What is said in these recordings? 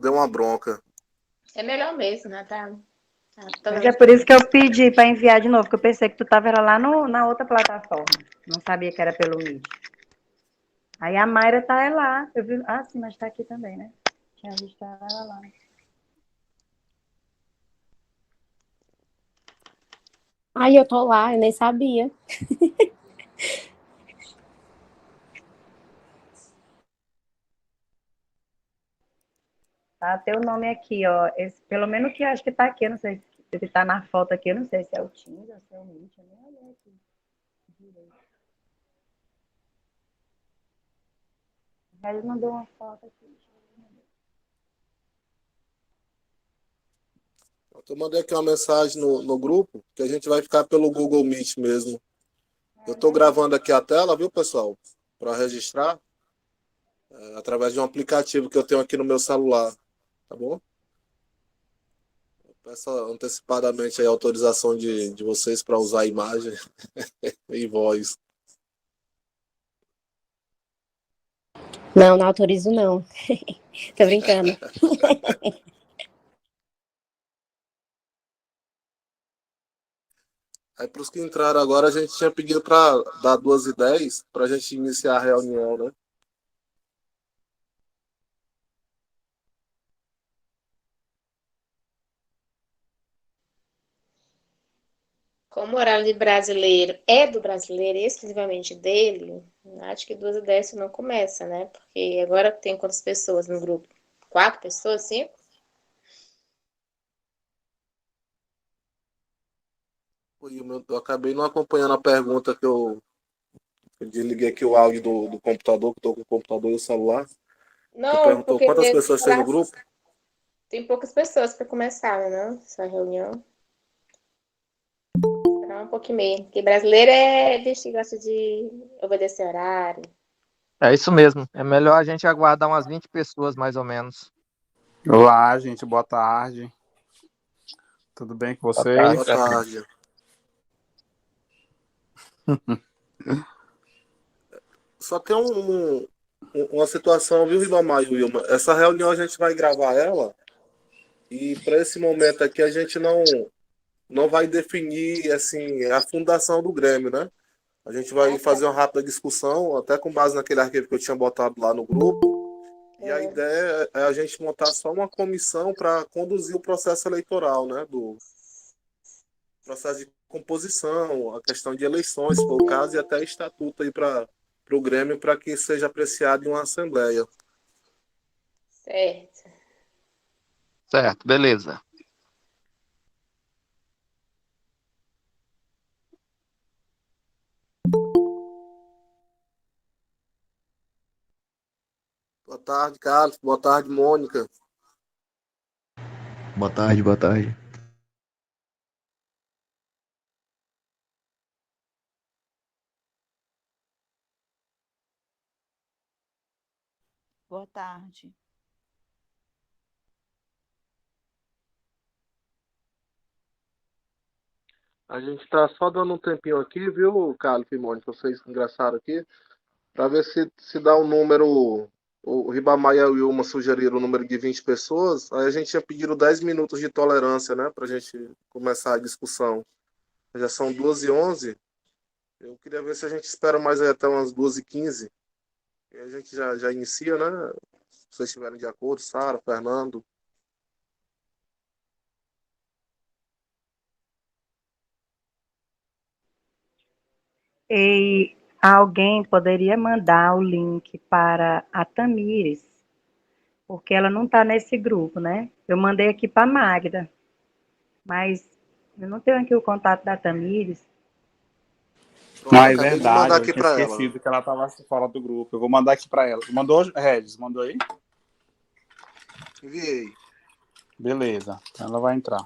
deu uma bronca. É melhor mesmo, né? Mas é por isso que eu pedi para enviar de novo, porque eu pensei que tu estava lá no, na outra plataforma. Não sabia que era pelo Meet. Aí a Mayra tá lá. Eu vi, ah, sim, mas tá aqui também, né? Tinha visto ela lá. Ai, eu tô lá, eu nem sabia. Tá teu nome aqui, ó. Esse, pelo menos que eu acho que tá aqui, eu não sei se ele tá na foto aqui, eu não sei se é o Teams ou se é o Meet, eu nem olhei aqui direito. Ele mandou uma foto aqui. Eu mandei aqui uma mensagem no grupo, que a gente vai ficar pelo Google Meet mesmo. Eu estou gravando aqui a tela, viu, pessoal? Para registrar, através de um aplicativo que eu tenho aqui no meu celular, tá bom? Eu peço antecipadamente a autorização de vocês para usar a imagem e voz. Não, não autorizo, não. Tô brincando. Aí, para os que entraram agora, a gente tinha pedido para dar 2h10 para a gente iniciar a reunião, né? Como o horário de brasileiro é do brasileiro, exclusivamente dele, acho que 2h10 não começa, né? Porque agora tem quantas pessoas no grupo? 4 pessoas, 5? Eu acabei não acompanhando a pergunta eu desliguei aqui o áudio do computador, que estou com o computador e o celular. Tu Não, perguntou porque quantas pessoas tem no grupo? tem poucas pessoas para começar, né? Não? Essa reunião. Será um pouquinho meio. Porque brasileiro é bicho que gosta de obedecer horário. É isso mesmo. É melhor a gente aguardar umas 20 pessoas, mais ou menos. Olá, gente, boa tarde. Tudo bem com Boa tarde, Boa vocês? Fernando. tarde. Só tem uma situação, viu, Ribamar e Wilma? Essa reunião a gente vai gravar ela e para esse momento aqui a gente não vai definir assim a fundação do Grêmio, né? A gente vai Ah, tá. fazer uma rápida discussão, até com base naquele arquivo que eu tinha botado lá no grupo. E a ideia é a gente montar só uma comissão para conduzir o processo eleitoral, né? Do processo de composição, a questão de eleições, se for o caso, e até estatuto aí para o Grêmio para que seja apreciado em uma assembleia. Certo. Certo, beleza. Boa tarde, Carlos. Boa tarde, Mônica. Boa tarde, boa tarde. Boa tarde. A gente está só dando um tempinho aqui, viu, Carlos e Mônica, vocês engraçaram aqui, para ver se dá um número. O Ribamar e a Wilma sugeriram o número de 20 pessoas, aí a gente tinha pedido 10 minutos de tolerância, né, para a gente começar a discussão. Já são 2h11. Eu queria ver se a gente espera mais aí até umas 2h15. E a gente já inicia, né? Se vocês estiverem de acordo, Sara, Fernando. E alguém poderia mandar o link para a Tamires, porque ela não está nesse grupo, né? Eu mandei aqui para a Magda, mas eu não tenho aqui o contato da Tamires. Pronto, Ah, é acabei de mandar verdade, eu aqui tinha para ela. esquecido que ela estava fora do grupo. Eu vou mandar aqui para ela. Mandou, Regis? Mandou aí? Enviei. Beleza, ela vai entrar.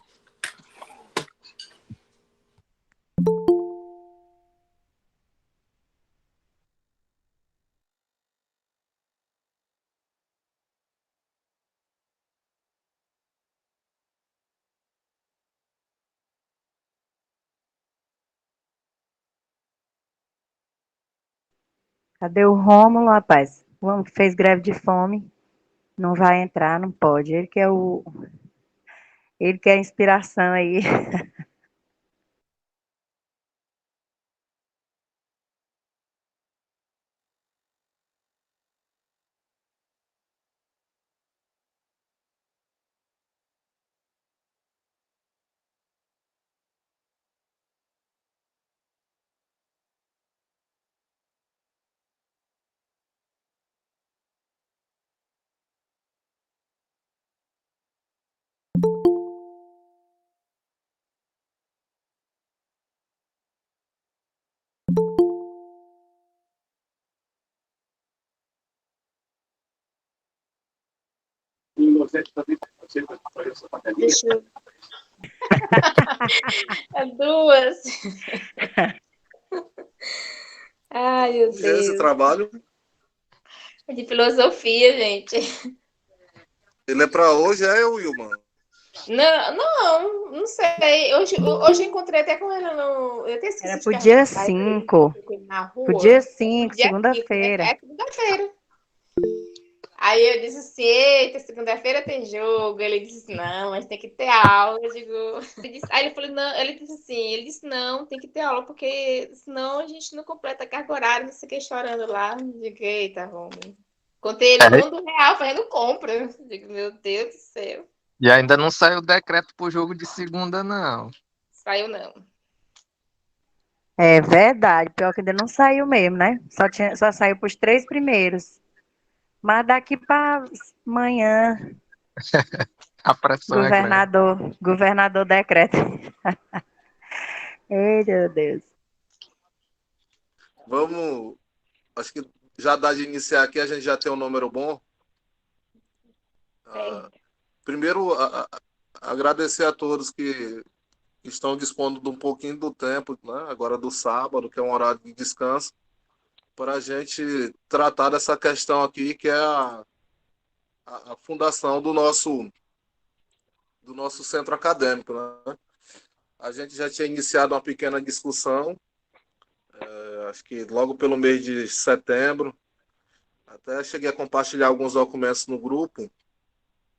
Cadê o Rômulo, rapaz? O homem que fez greve de fome. Não vai entrar, não pode. Ele que é a inspiração aí. Deixa eu... É duas. Ai, meu Esse Deus. trabalho, É de filosofia, gente. ele é para hoje, Wilman? Não sei. Hoje eu encontrei até com ela no. Eu até Era esqueci de pro dia perguntar pra ele 5. na Pro rua. dia 5, Dia 5, né? segunda-feira. É segunda-feira. Aí eu disse assim: eita, segunda-feira tem jogo. Ele disse: não, mas tem que ter aula. Eu digo. Aí ele falou: não. Ele disse: não, tem que ter aula, porque senão a gente não completa a carga horária, não sei o que, chorando lá. Eu digo: eita, homem. Contei ele É, R$ 1 fazendo compra. Eu digo: meu Deus do céu. e ainda não saiu o decreto pro jogo de segunda, não. Saiu não. É verdade. Pior que ainda não saiu mesmo, né? Só saiu pros 3 primeiros. Mas daqui para amanhã, A pressão é grande. governador decreta. Ei, meu Deus. Vamos, acho que já dá de iniciar aqui, a gente já tem um número bom. Tem. Primeiro, agradecer a todos que estão dispondo de um pouquinho do tempo, né? Agora do sábado, que é um horário de descanso, para a gente tratar dessa questão aqui, que é a fundação do nosso centro acadêmico, né? A gente já tinha iniciado uma pequena discussão, acho que logo pelo mês de setembro, até cheguei a compartilhar alguns documentos no grupo,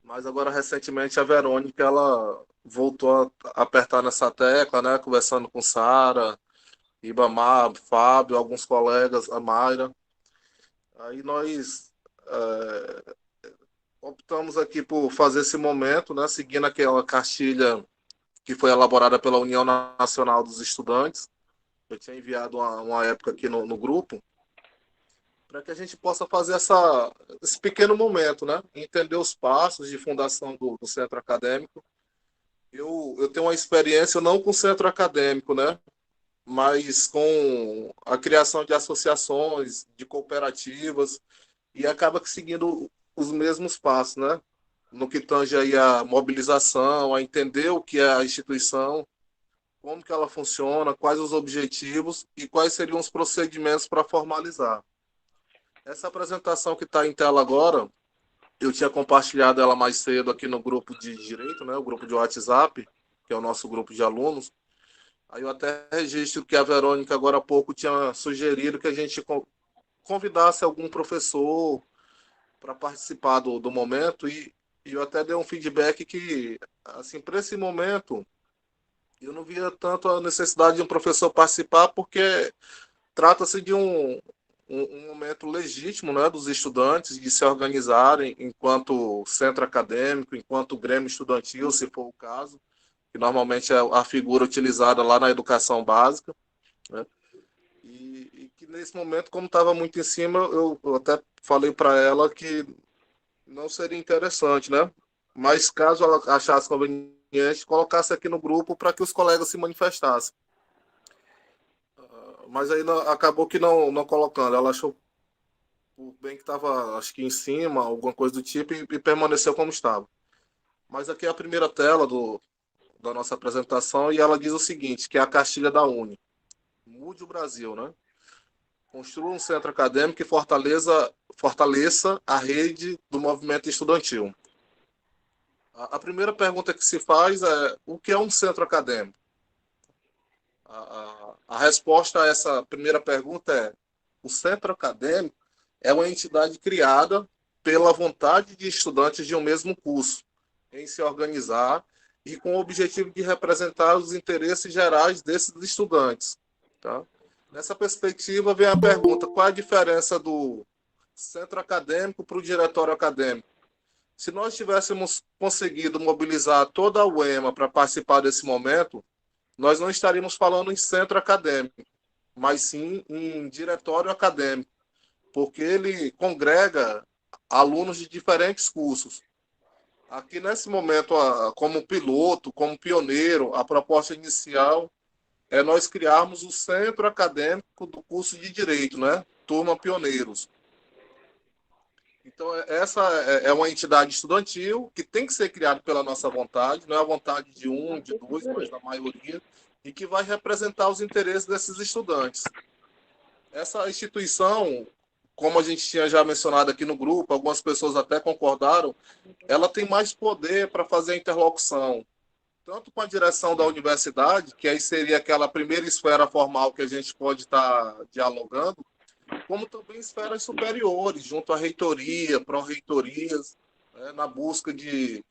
mas agora recentemente a Verônica ela voltou a apertar nessa tecla, né? Conversando com Sara, Ibamar, Fábio, alguns colegas, a Mayra. Aí nós optamos aqui por fazer esse momento, né? Seguindo aquela cartilha que foi elaborada pela União Nacional dos Estudantes. Eu tinha enviado uma época aqui no grupo, para que a gente possa fazer esse pequeno momento, né? Entender os passos de fundação do centro acadêmico. Eu tenho uma experiência não com o centro acadêmico, né? Mas com a criação de associações, de cooperativas, e acaba que seguindo os mesmos passos, né? No que tange aí a mobilização, a entender o que é a instituição, como que ela funciona, quais os objetivos e quais seriam os procedimentos para formalizar. Essa apresentação que está em tela agora, eu tinha compartilhado ela mais cedo aqui no grupo de direito, né, o grupo de WhatsApp, que é o nosso grupo de alunos. Aí eu até registro que a Verônica agora há pouco tinha sugerido que a gente convidasse algum professor para participar do momento e eu até dei um feedback que, assim, para esse momento, eu não via tanto a necessidade de um professor participar, porque trata-se de um momento legítimo, né, dos estudantes de se organizarem enquanto centro acadêmico, enquanto grêmio estudantil, se for o caso, que normalmente é a figura utilizada lá na educação básica, né? E que nesse momento, como estava muito em cima, eu até falei para ela que não seria interessante, né? Mas caso ela achasse conveniente, colocasse aqui no grupo para que os colegas se manifestassem. Mas aí acabou que não colocando. Ela achou por bem que estava, acho que em cima, alguma coisa do tipo, e permaneceu como estava. Mas aqui é a primeira tela da nossa apresentação e ela diz o seguinte, que é a cartilha da Uni. Mude o Brasil, né? Construa um centro acadêmico e fortaleça a rede do movimento estudantil. A primeira pergunta que se faz é: o que é um centro acadêmico? A resposta a essa primeira pergunta é: o centro acadêmico é uma entidade criada pela vontade de estudantes de um mesmo curso em se organizar e com o objetivo de representar os interesses gerais desses estudantes. Tá? Nessa perspectiva, vem a pergunta: qual a diferença do centro acadêmico para o diretório acadêmico? Se nós tivéssemos conseguido mobilizar toda a UEMA para participar desse momento, nós não estaríamos falando em centro acadêmico, mas sim em diretório acadêmico, porque ele congrega alunos de diferentes cursos. Aqui, nesse momento, como piloto, como pioneiro, a proposta inicial é nós criarmos o centro acadêmico do curso de Direito, né? Turma Pioneiros. Então, essa é uma entidade estudantil que tem que ser criada pela nossa vontade, não é a vontade de um, de dois, mas da maioria, e que vai representar os interesses desses estudantes. Essa instituição, como a gente tinha já mencionado aqui no grupo, algumas pessoas até concordaram, ela tem mais poder para fazer a interlocução, tanto com a direção da universidade, que aí seria aquela primeira esfera formal que a gente pode estar dialogando, como também esferas superiores, junto à reitoria, pró-reitorias, né, na busca de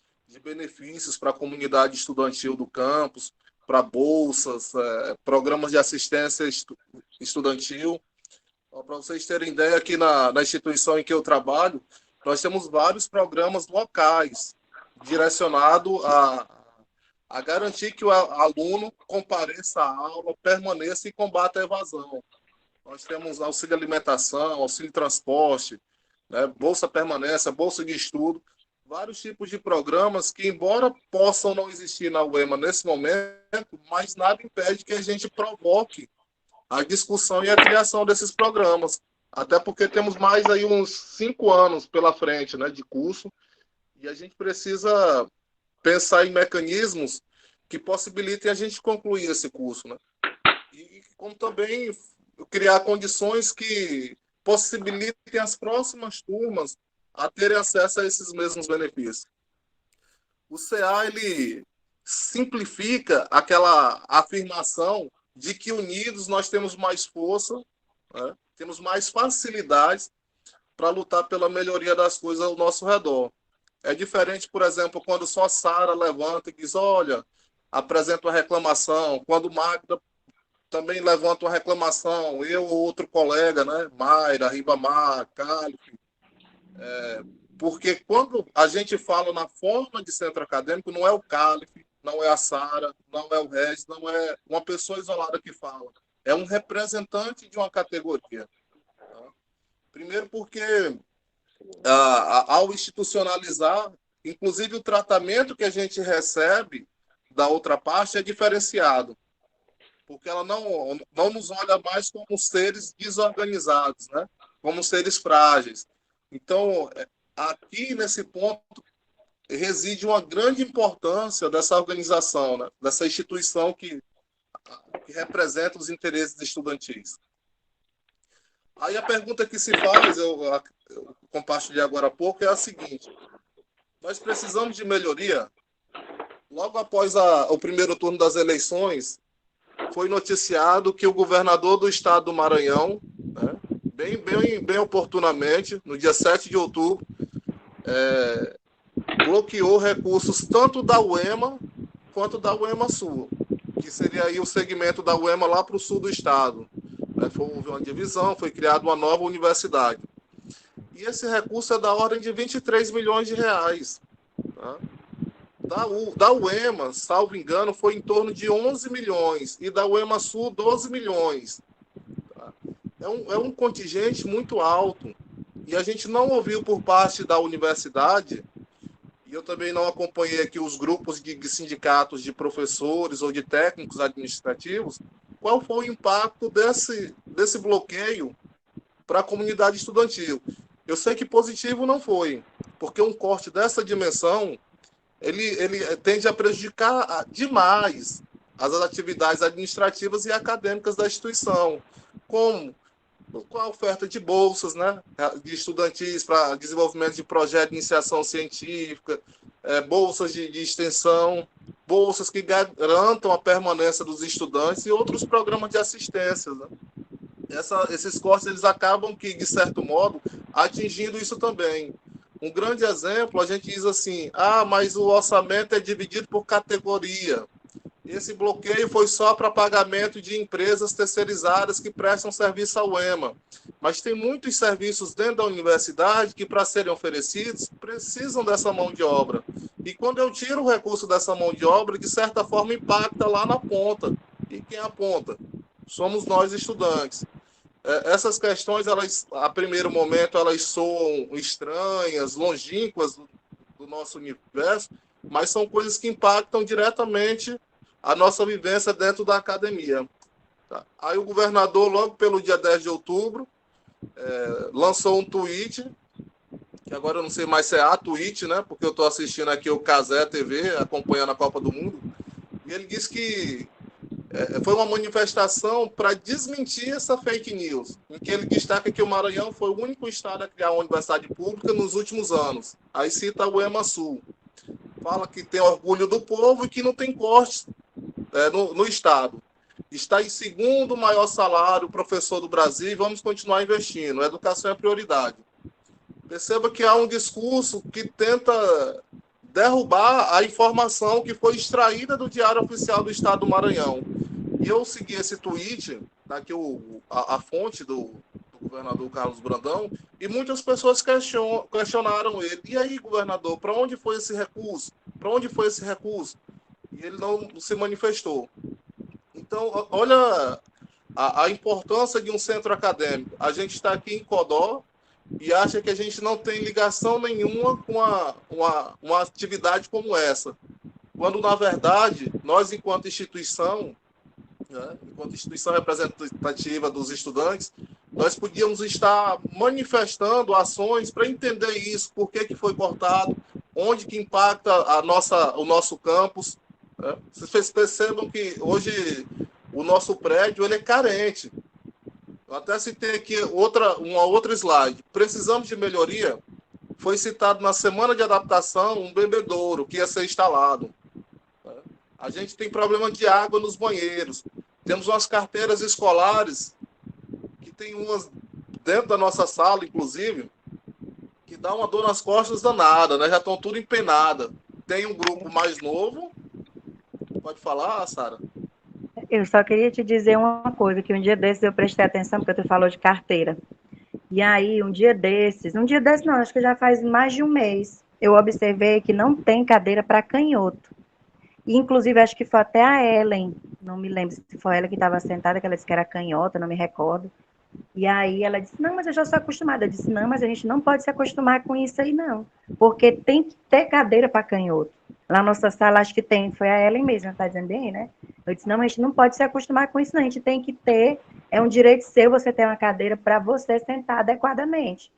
benefícios para a comunidade estudantil do campus, para bolsas, programas de assistência estudantil. Para vocês terem ideia, aqui na instituição em que eu trabalho, nós temos vários programas locais direcionados a garantir que o aluno compareça à aula, permaneça e combata a evasão. Nós temos auxílio alimentação, auxílio transporte, né, bolsa permanência, bolsa de estudo, vários tipos de programas que, embora possam não existir na UEMA nesse momento, mas nada impede que a gente provoque a discussão e a criação desses programas. Até porque temos mais aí uns 5 anos pela frente, né, de curso, e a gente precisa pensar em mecanismos que possibilitem a gente concluir esse curso, né? E como também criar condições que possibilitem as próximas turmas a terem acesso a esses mesmos benefícios. O CA, ele simplifica aquela afirmação de que unidos nós temos mais força, né? Temos mais facilidades para lutar pela melhoria das coisas ao nosso redor. É diferente, por exemplo, quando só Sara levanta e diz, olha, apresenta uma reclamação, quando Magda também levanta uma reclamação, eu ou outro colega, né, Mayra, Ribamar, Cálice, porque quando a gente fala na forma de centro acadêmico, não é o Cálice, não é a Sara, não é o Regis, não é uma pessoa isolada que fala, é um representante de uma categoria. Tá? Primeiro porque, ao institucionalizar, inclusive o tratamento que a gente recebe da outra parte é diferenciado, porque ela não nos olha mais como seres desorganizados, né? Como seres frágeis. Então, aqui nesse ponto, reside uma grande importância dessa organização, né? Dessa instituição que representa os interesses estudantis. Aí a pergunta que se faz, eu compartilhei agora há pouco, é a seguinte: nós precisamos de melhoria? Logo após o primeiro turno das eleições, foi noticiado que o governador do estado do Maranhão, né, bem oportunamente, no dia 7 de outubro, bloqueou recursos tanto da UEMA quanto da UEMA Sul, que seria aí o segmento da UEMA lá para o sul do estado. Houve uma divisão, foi criada uma nova universidade. E esse recurso é da ordem de 23 milhões de reais. Tá? Da UEMA, salvo engano, foi em torno de 11 milhões, e da UEMA Sul, 12 milhões. Tá? É um contingente muito alto, e a gente não ouviu por parte da universidade, e eu também não acompanhei aqui os grupos de sindicatos de professores ou de técnicos administrativos, qual foi o impacto desse bloqueio para a comunidade estudantil. Eu sei que positivo não foi, porque um corte dessa dimensão ele tende a prejudicar demais as atividades administrativas e acadêmicas da instituição, como com a oferta de bolsas, né, de estudantis para desenvolvimento de projetos de iniciação científica, bolsas de extensão, bolsas que garantam a permanência dos estudantes e outros programas de assistência. Né? Esses cortes eles acabam que, de certo modo, atingindo isso também. Um grande exemplo, a gente diz assim, mas o orçamento é dividido por categoria. Esse bloqueio foi só para pagamento de empresas terceirizadas que prestam serviço ao EMA. Mas tem muitos serviços dentro da universidade que, para serem oferecidos, precisam dessa mão de obra. E quando eu tiro o recurso dessa mão de obra, de certa forma impacta lá na ponta. E quem aponta? Somos nós, estudantes. Essas questões, elas, a primeiro momento, elas soam estranhas, longínquas do nosso universo, mas são coisas que impactam diretamente a nossa vivência dentro da academia. Tá? Aí o governador, logo pelo dia 10 de outubro, lançou um tweet, que agora eu não sei mais se é a tweet, né? Porque eu estou assistindo aqui o Cazé TV, acompanhando a Copa do Mundo, e ele disse que foi uma manifestação para desmentir essa fake news, em que ele destaca que o Maranhão foi o único estado a criar uma universidade pública nos últimos anos. Aí cita o EMASul. Fala que tem orgulho do povo e que não tem cortes no estado. Está em segundo maior salário professor do Brasil e vamos continuar investindo. A educação é prioridade. Perceba que há um discurso que tenta derrubar a informação que foi extraída do Diário Oficial do Estado do Maranhão. E eu segui esse tweet, aqui a fonte do governador Carlos Brandão, e muitas pessoas questionaram ele. E aí, governador, para onde foi esse recurso? Para onde foi esse recurso? E ele não se manifestou. Então, olha a importância de um centro acadêmico. A gente está aqui em Codó e acha que a gente não tem ligação nenhuma com uma atividade como essa. Quando, na verdade, nós, enquanto instituição, né, enquanto instituição representativa dos estudantes, nós podíamos estar manifestando ações para entender isso, por que foi cortado, onde que impacta o nosso campus. Né? Vocês percebam que hoje o nosso prédio ele é carente. Eu até citei aqui uma outra slide. Precisamos de melhoria. Foi citado na semana de adaptação um bebedouro que ia ser instalado. A gente tem problema de água nos banheiros. Temos umas carteiras escolares, que tem umas dentro da nossa sala, inclusive, que dá uma dor nas costas danada, né? Já estão tudo empenadas. Tem um grupo mais novo. Pode falar, Sara? Eu só queria te dizer uma coisa, que um dia desses eu prestei atenção, porque tu falou de carteira. E aí, um dia desses não, acho que já faz mais de um mês, eu observei que não tem cadeira para canhoto. E, inclusive, acho que foi até a Ellen, não me lembro se foi ela que estava sentada, que ela disse que era canhota, não me recordo. E aí ela disse, não, mas eu já sou acostumada. Eu disse, não, mas a gente não pode se acostumar com isso aí, não. Porque tem que ter cadeira para canhoto. Lá na nossa sala, acho que tem, foi a Ellen mesmo, está dizendo bem, né? Eu disse, não, a gente não pode se acostumar com isso, não. A gente tem que ter, é um direito seu você ter uma cadeira para você sentar adequadamente.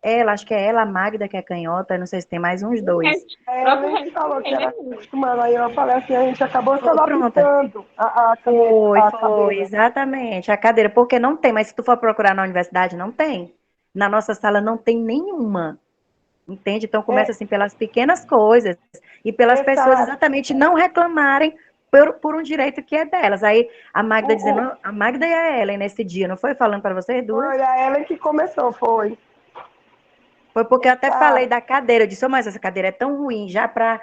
Ela, acho que é ela, a Magda, que é canhota, não sei se tem mais uns dois. Ela falou que era acostumada, aí eu falei assim, a gente acabou se adaptando Foi, exatamente, a cadeira, porque não tem, mas se tu for procurar na universidade, não tem. Na nossa sala não tem nenhuma, entende? Então começa assim pelas pequenas coisas e pelas pessoas exatamente não reclamarem por um direito que é delas. Aí a Magda dizendo, a Magda e a Ellen nesse dia, não foi falando para vocês duas? Foi a Ellen que começou, foi. Foi porque eu até falei da cadeira, eu disse, mas essa cadeira é tão ruim, já para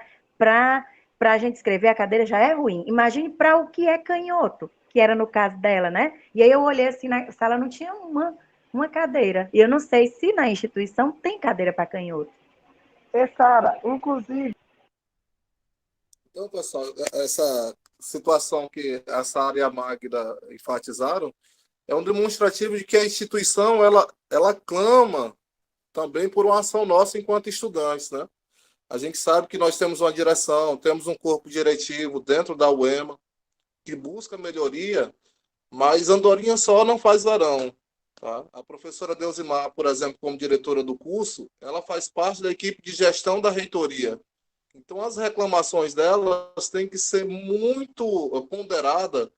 a gente escrever a cadeira já é ruim. Imagine para o que é canhoto, que era no caso dela, né? E aí eu olhei assim, na sala não tinha uma cadeira. E eu não sei se na instituição tem cadeira para canhoto. Sara, inclusive... Então, pessoal, essa situação que a Sara e a Magda enfatizaram é um demonstrativo de que a instituição ela clama também por uma ação nossa enquanto estudantes, né? A gente sabe que nós temos uma direção, temos um corpo diretivo dentro da UEMA que busca melhoria, mas andorinha só não faz varão. Tá? A professora Deusimar, por exemplo, como diretora do curso, ela faz parte da equipe de gestão da reitoria. Então, as reclamações delas têm que ser muito ponderadas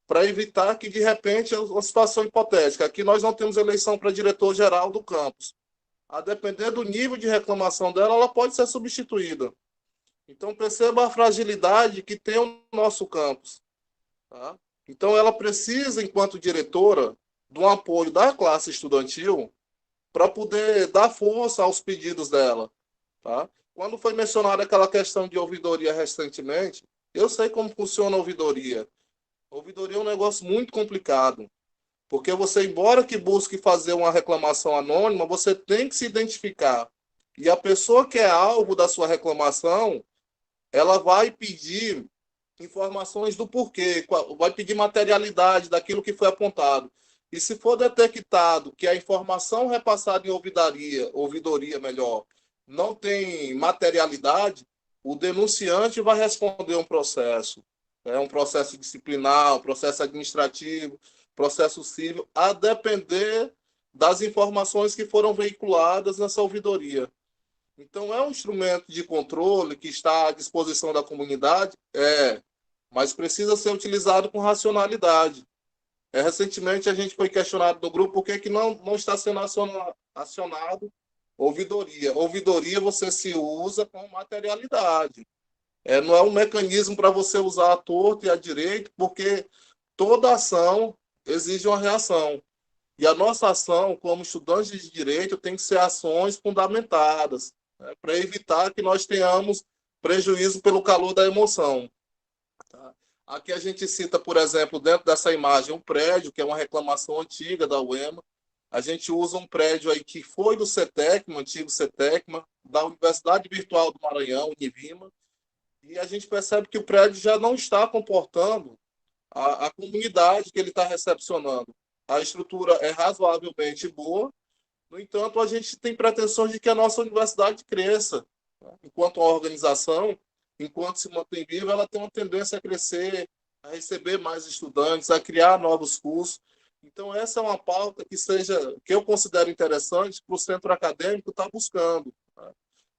para evitar que, de repente, uma situação hipotética. Aqui nós não temos eleição para diretor-geral do campus. A depender do nível de reclamação dela, ela pode ser substituída. Então, perceba a fragilidade que tem o nosso campus. Tá? Então, ela precisa, enquanto diretora, do apoio da classe estudantil para poder dar força aos pedidos dela. Tá? Quando foi mencionada aquela questão de ouvidoria recentemente, eu sei como funciona a ouvidoria. A ouvidoria é um negócio muito complicado, porque você, embora que busque fazer uma reclamação anônima, você tem que se identificar. E a pessoa que é alvo da sua reclamação, ela vai pedir informações do porquê, vai pedir materialidade daquilo que foi apontado. E se for detectado que a informação repassada em ouvidoria melhor, não tem materialidade, o denunciante vai responder um processo. É um processo disciplinar, um processo administrativo, processo civil, a depender das informações que foram veiculadas nessa ouvidoria. Então, é um instrumento de controle que está à disposição da comunidade? Mas precisa ser utilizado com racionalidade. Recentemente, a gente foi questionado no grupo por que não está sendo acionado ouvidoria. Ouvidoria você se usa com materialidade. Não é um mecanismo para você usar à torto e à direito, porque toda ação exige uma reação. E a nossa ação, como estudantes de direito, tem que ser ações fundamentadas, né, para evitar que nós tenhamos prejuízo pelo calor da emoção. Tá? Aqui a gente cita, por exemplo, dentro dessa imagem, um prédio, que é uma reclamação antiga da UEMA. A gente usa um prédio aí que foi do CETECMA, antigo CETECMA, da Universidade Virtual do Maranhão, Univima, e a gente percebe que o prédio já não está comportando a comunidade que ele está recepcionando. A estrutura é razoavelmente boa, no entanto, a gente tem pretensões de que a nossa universidade cresça. Enquanto uma organização, enquanto se mantém viva, ela tem uma tendência a crescer, a receber mais estudantes, a criar novos cursos. Então, essa é uma pauta que eu considero interessante para o centro acadêmico estar buscando.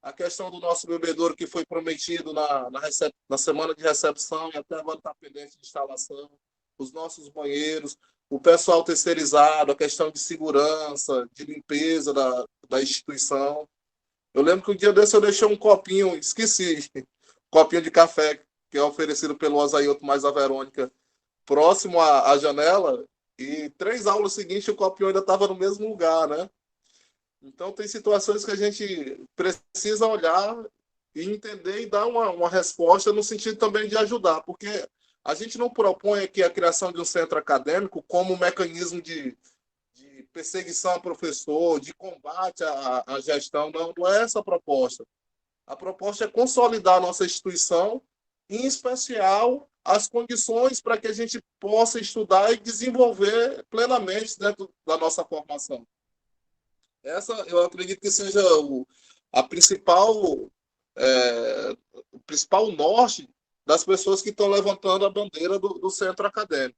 A questão do nosso bebedouro, que foi prometido na semana de recepção e até agora está pendente de instalação, os nossos banheiros, o pessoal terceirizado, a questão de segurança, de limpeza da instituição. Eu lembro que um dia desse eu deixei um copinho, esqueci, copinho de café, que é oferecido pelo Osailton mais a Verônica, próximo à janela, e 3 aulas seguintes o copinho ainda estava no mesmo lugar, né? Então, tem situações que a gente precisa olhar e entender e dar uma resposta no sentido também de ajudar, porque a gente não propõe aqui a criação de um centro acadêmico como um mecanismo de perseguição ao professor, de combate à gestão, não é essa a proposta. A proposta é consolidar a nossa instituição, em especial as condições para que a gente possa estudar e desenvolver plenamente dentro da nossa formação. Essa, eu acredito que seja o principal norte das pessoas que estão levantando a bandeira do centro acadêmico.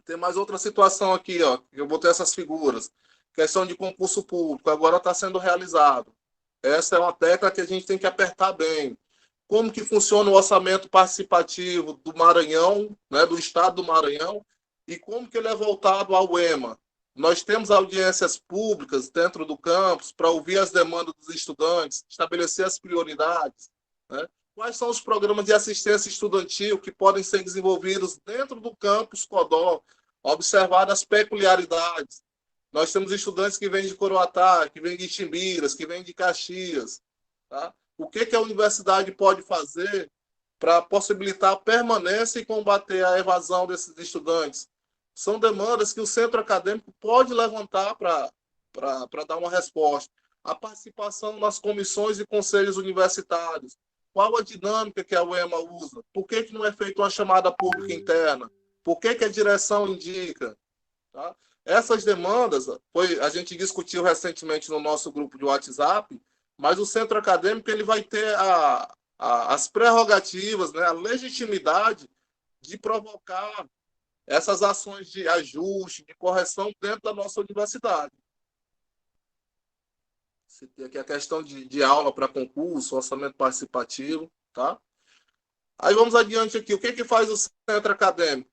Tem mais outra situação aqui, ó, eu botei essas figuras. Questão de concurso público, agora está sendo realizado. Essa é uma tecla que a gente tem que apertar bem. Como que funciona o orçamento participativo do Maranhão, né, do estado do Maranhão, e como que ele é voltado ao UEMA. Nós temos audiências públicas dentro do campus para ouvir as demandas dos estudantes, estabelecer as prioridades, né? Quais são os programas de assistência estudantil que podem ser desenvolvidos dentro do campus Codó, observar as peculiaridades. Nós temos estudantes que vêm de Coroatá, que vêm de Timbiras, que vêm de Caxias. Tá? O que a universidade pode fazer para possibilitar a permanência e combater a evasão desses estudantes? São demandas que o centro acadêmico pode levantar para dar uma resposta. A participação nas comissões e conselhos universitários. Qual a dinâmica que a UEMA usa? Por que não é feita uma chamada pública interna? Por que a direção indica? Tá? Essas demandas, a gente discutiu recentemente no nosso grupo de WhatsApp, mas o centro acadêmico ele vai ter as prerrogativas, né, a legitimidade de provocar essas ações de ajuste, de correção dentro da nossa universidade. Você tem aqui a questão de aula para concurso, orçamento participativo, tá? Aí vamos adiante aqui. O que faz o centro acadêmico?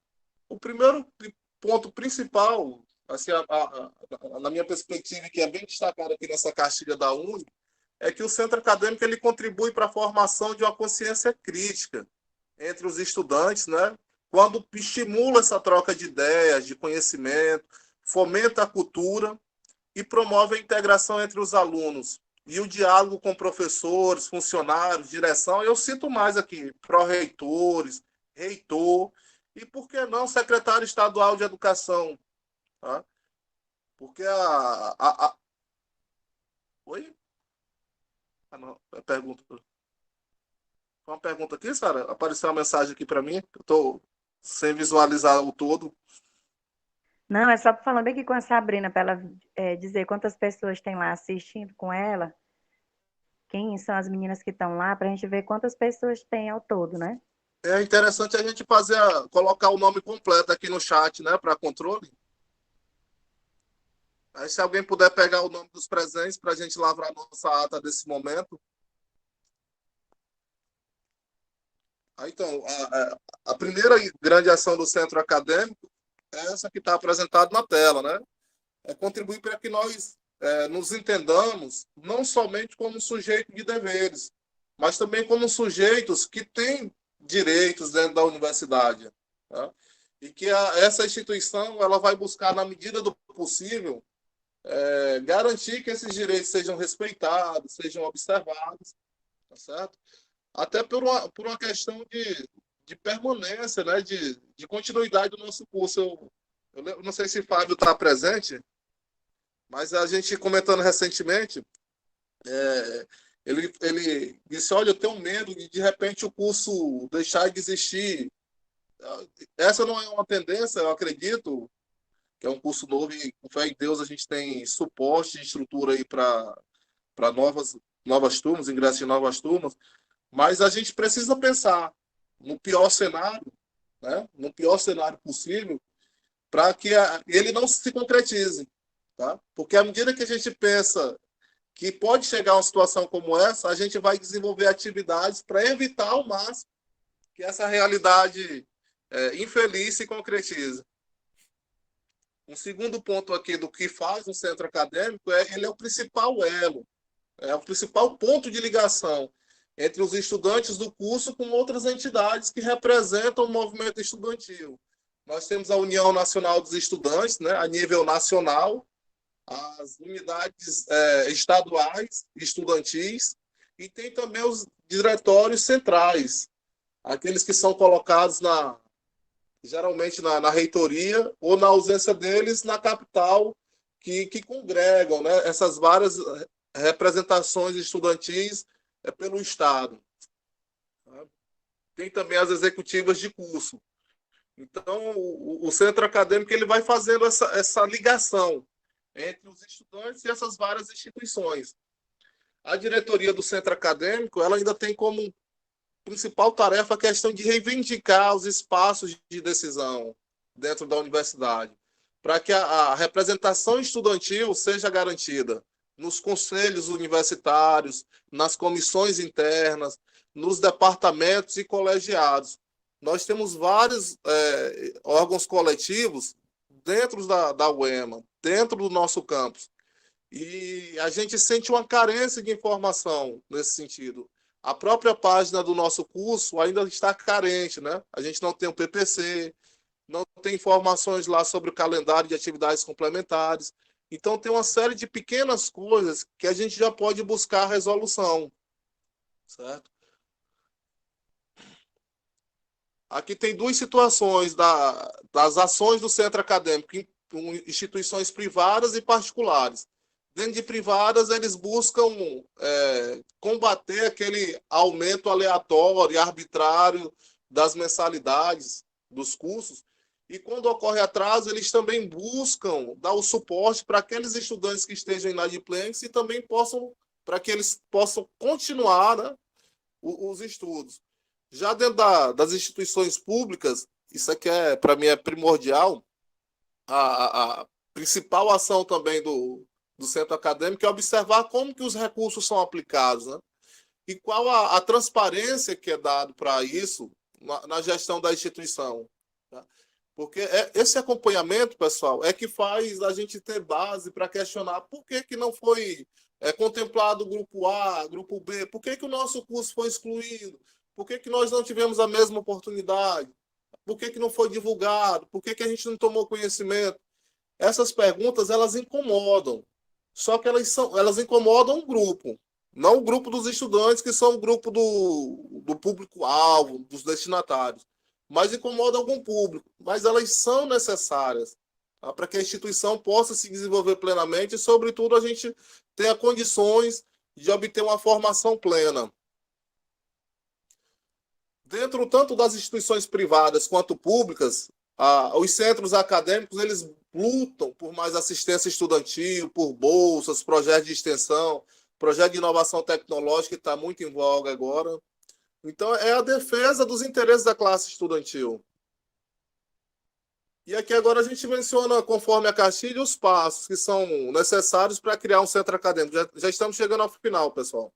O primeiro ponto principal, assim, na minha perspectiva, que é bem destacado aqui nessa cartilha da UNE, é que o centro acadêmico ele contribui para a formação de uma consciência crítica entre os estudantes, né? Quando estimula essa troca de ideias, de conhecimento, fomenta a cultura e promove a integração entre os alunos, e o diálogo com professores, funcionários, direção, eu cito mais aqui, pró-reitores, reitor, e por que não secretário estadual de educação, tá? Porque Oi? Ah, não, é pergunta. Foi uma pergunta aqui, Sara? Apareceu uma mensagem aqui para mim, eu estou sem visualizar o todo. Não, é só falando aqui com a Sabrina, para ela dizer quantas pessoas tem lá assistindo com ela, quem são as meninas que estão lá, para a gente ver quantas pessoas tem ao todo, né? É interessante a gente colocar o nome completo aqui no chat, né, para controle. Aí, se alguém puder pegar o nome dos presentes para a gente lavrar a nossa ata desse momento. Aí, então, a primeira grande ação do centro acadêmico é essa que está apresentada na tela, né? É contribuir para que nós nos entendamos não somente como sujeito de deveres, mas também como sujeitos que têm direitos dentro da universidade. Tá? E que essa instituição ela vai buscar, na medida do possível, garantir que esses direitos sejam respeitados, sejam observados, tá certo? Até por uma questão de permanência, né? de continuidade do nosso curso. Eu não sei se o Fábio está presente, mas a gente comentando recentemente, ele disse, olha, eu tenho medo de repente o curso deixar de existir. Essa não é uma tendência, eu acredito, que é um curso novo e, com fé em Deus, a gente tem suporte de estrutura aí para novas turmas, ingresso de novas turmas, mas a gente precisa pensar no pior cenário, né? No pior cenário possível, para que ele não se concretize. Tá? Porque à medida que a gente pensa que pode chegar a uma situação como essa, a gente vai desenvolver atividades para evitar ao máximo que essa realidade infeliz se concretize. Um segundo ponto aqui do que faz o centro acadêmico ele é o principal elo, é o principal ponto de ligação entre os estudantes do curso com outras entidades que representam o movimento estudantil. Nós temos a União Nacional dos Estudantes, né, a nível nacional, as unidades estaduais estudantis, e tem também os diretórios centrais, aqueles que são colocados geralmente na reitoria, ou na ausência deles, na capital, que congregam, né, essas várias representações estudantis pelo Estado. Tem também as executivas de curso. Então, o centro acadêmico ele vai fazendo essa ligação entre os estudantes e essas várias instituições. A diretoria do centro acadêmico ela ainda tem como principal tarefa a questão de reivindicar os espaços de decisão dentro da universidade, para que a representação estudantil seja garantida nos conselhos universitários, nas comissões internas, nos departamentos e colegiados. Nós temos vários órgãos coletivos dentro da UEMA, dentro do nosso campus. E a gente sente uma carência de informação nesse sentido. A própria página do nosso curso ainda está carente, né? A gente não tem o PPC, não tem informações lá sobre o calendário de atividades complementares. Então, tem uma série de pequenas coisas que a gente já pode buscar a resolução, certo? Aqui tem duas situações das ações do centro acadêmico em instituições privadas e particulares. Dentro de privadas, eles buscam combater aquele aumento aleatório e arbitrário das mensalidades dos cursos. E quando ocorre atraso, eles também buscam dar o suporte para aqueles estudantes que estejam inadimplentes e também para que eles possam continuar, né, os estudos. Já dentro das instituições públicas, isso aqui para mim é primordial, a principal ação também do centro acadêmico é observar como que os recursos são aplicados, né? E qual a transparência que é dado para isso na gestão da instituição. Tá? Porque esse acompanhamento, pessoal, é que faz a gente ter base para questionar por que não foi contemplado o grupo A, grupo B, por que o nosso curso foi excluído, por que nós não tivemos a mesma oportunidade, por que não foi divulgado, por que a gente não tomou conhecimento. Essas perguntas, elas incomodam, só que elas incomodam um grupo, não o grupo dos estudantes, que são o grupo do público-alvo, dos destinatários, mas incomodam algum público. Mas elas são necessárias, tá? Para que a instituição possa se desenvolver plenamente e, sobretudo, a gente tenha condições de obter uma formação plena. Dentro tanto das instituições privadas quanto públicas, os centros acadêmicos eles lutam por mais assistência estudantil, por bolsas, projetos de extensão, projeto de inovação tecnológica que está muito em voga agora. Então, é a defesa dos interesses da classe estudantil. E aqui agora a gente menciona, conforme a cartilha, os passos que são necessários para criar um centro acadêmico. Já estamos chegando ao final, pessoal.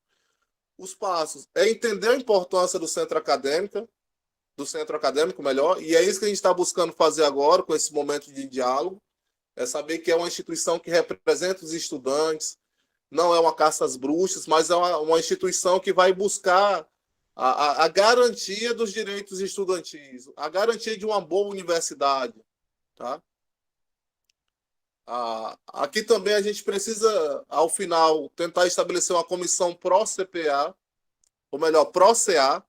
Os passos é entender a importância do centro acadêmico, melhor, e é isso que a gente está buscando fazer agora, com esse momento de diálogo, é saber que é uma instituição que representa os estudantes, não é uma caça às bruxas, mas é uma instituição que vai buscar a garantia dos direitos estudantis, a garantia de uma boa universidade. Tá? Aqui também a gente precisa, ao final, tentar estabelecer uma comissão pró-CPA, ou melhor, pró-CA,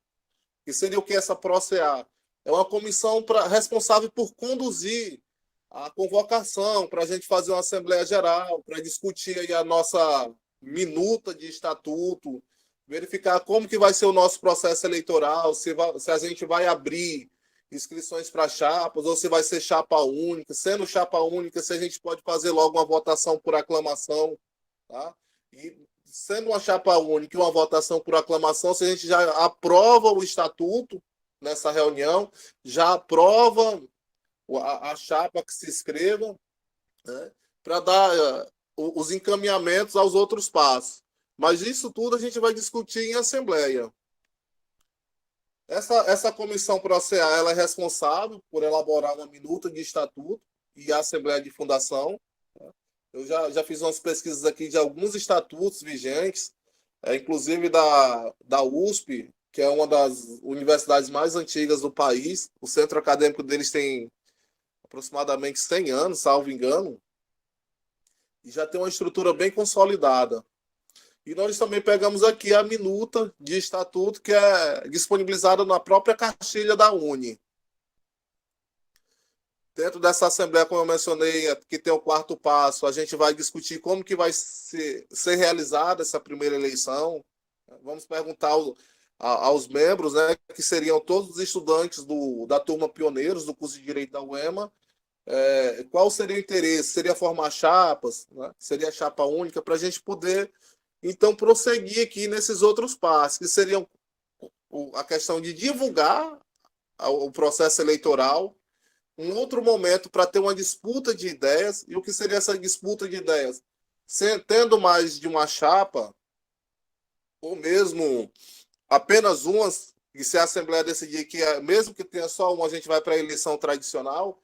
que seria o que essa pró-CA? É uma comissão responsável por conduzir a convocação, para a gente fazer uma Assembleia Geral, para discutir aí a nossa minuta de estatuto, verificar como que vai ser o nosso processo eleitoral, se a gente vai abrir inscrições para chapas, ou se vai ser chapa única. Sendo chapa única, se a gente pode fazer logo uma votação por aclamação. Tá? E sendo uma chapa única e uma votação por aclamação, se a gente já aprova o estatuto nessa reunião, já aprova a chapa que se inscreva, né, para dar os encaminhamentos aos outros passos. Mas isso tudo a gente vai discutir em assembleia. Essa comissão pró-CA ela é responsável por elaborar uma minuta de estatuto e a assembleia de fundação. Eu já fiz umas pesquisas aqui de alguns estatutos vigentes, inclusive da USP, que é uma das universidades mais antigas do país. O centro acadêmico deles tem aproximadamente 100 anos, salvo engano, e já tem uma estrutura bem consolidada. E nós também pegamos aqui a minuta de estatuto, que é disponibilizada na própria cartilha da Uni. Dentro dessa assembleia, como eu mencionei, que tem o quarto passo, a gente vai discutir como que vai ser realizada essa primeira eleição. Vamos perguntar aos membros, né, que seriam todos os estudantes da turma pioneiros do curso de Direito da UEMA, qual seria o interesse? Seria formar chapas? Né? Seria chapa única? Para a gente poder, então, prosseguir aqui nesses outros passos, que seriam a questão de divulgar o processo eleitoral, um outro momento para ter uma disputa de ideias. E o que seria essa disputa de ideias? Tendo mais de uma chapa, ou mesmo apenas umas, e se a Assembleia decidir que, mesmo que tenha só uma, a gente vai para a eleição tradicional,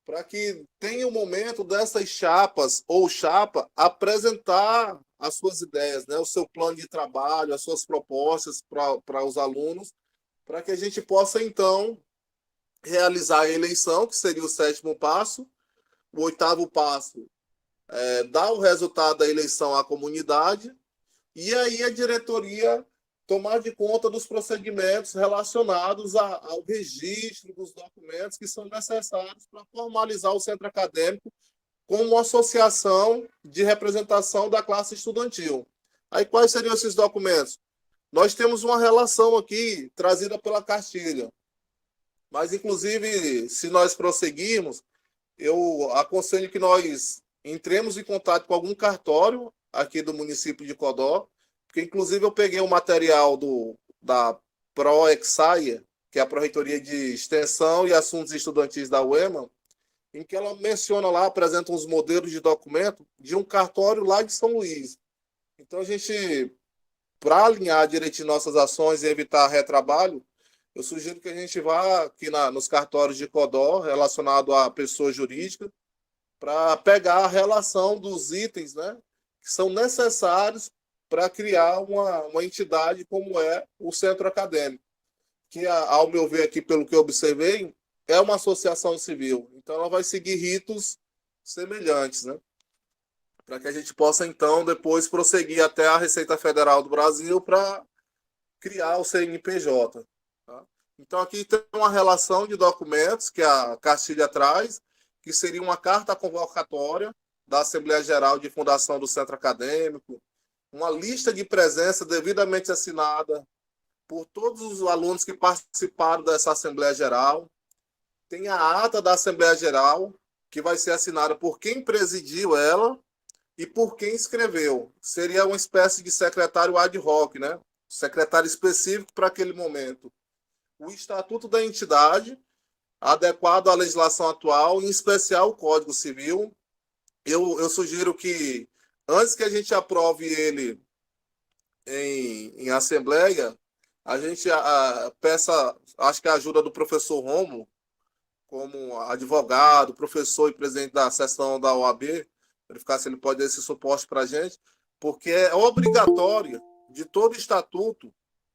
para que tenha um momento dessas chapas ou chapa apresentar as suas ideias, né, o seu plano de trabalho, as suas propostas para os alunos, para que a gente possa, então, realizar a eleição, que seria o 7º passo. O 8º passo é dar o resultado da eleição à comunidade, e aí a diretoria tomar de conta dos procedimentos relacionados ao registro dos documentos que são necessários para formalizar o centro acadêmico como uma associação de representação da classe estudantil. Aí, quais seriam esses documentos? Nós temos uma relação aqui trazida pela cartilha, mas, inclusive, se nós prosseguirmos, eu aconselho que nós entremos em contato com algum cartório aqui do município de Codó, porque, inclusive, eu peguei o material da PRO-EXAIA, que é a Pró-Reitoria de Extensão e Assuntos Estudantis da UEMA, em que ela menciona lá, apresenta uns modelos de documento de um cartório lá de São Luís. Então, a gente, para alinhar direitinho nossas ações e evitar retrabalho, eu sugiro que a gente vá aqui nos cartórios de Codó, relacionado à pessoa jurídica, para pegar a relação dos itens, né, que são necessários para criar uma entidade como é o centro acadêmico, que, ao meu ver aqui, pelo que eu observei, é uma associação civil. Então, ela vai seguir ritos semelhantes, né? para que a gente possa, então, depois prosseguir até a Receita Federal do Brasil para criar o CNPJ. Tá? Então, aqui tem uma relação de documentos que a cartilha traz, que seria uma carta convocatória da Assembleia Geral de Fundação do Centro Acadêmico, uma lista de presença devidamente assinada por todos os alunos que participaram dessa Assembleia Geral. Tem a ata da Assembleia Geral, que vai ser assinada por quem presidiu ela e por quem escreveu. Seria uma espécie de secretário ad hoc, né? Secretário específico para aquele momento. O Estatuto da Entidade, adequado à legislação atual, em especial o Código Civil. Eu sugiro que, antes que a gente aprove ele em assembleia, a gente peça, acho que a ajuda do professor Romo, como advogado, professor e presidente da seção da OAB, verificar se ele pode dar esse suporte para a gente, porque é obrigatório de todo estatuto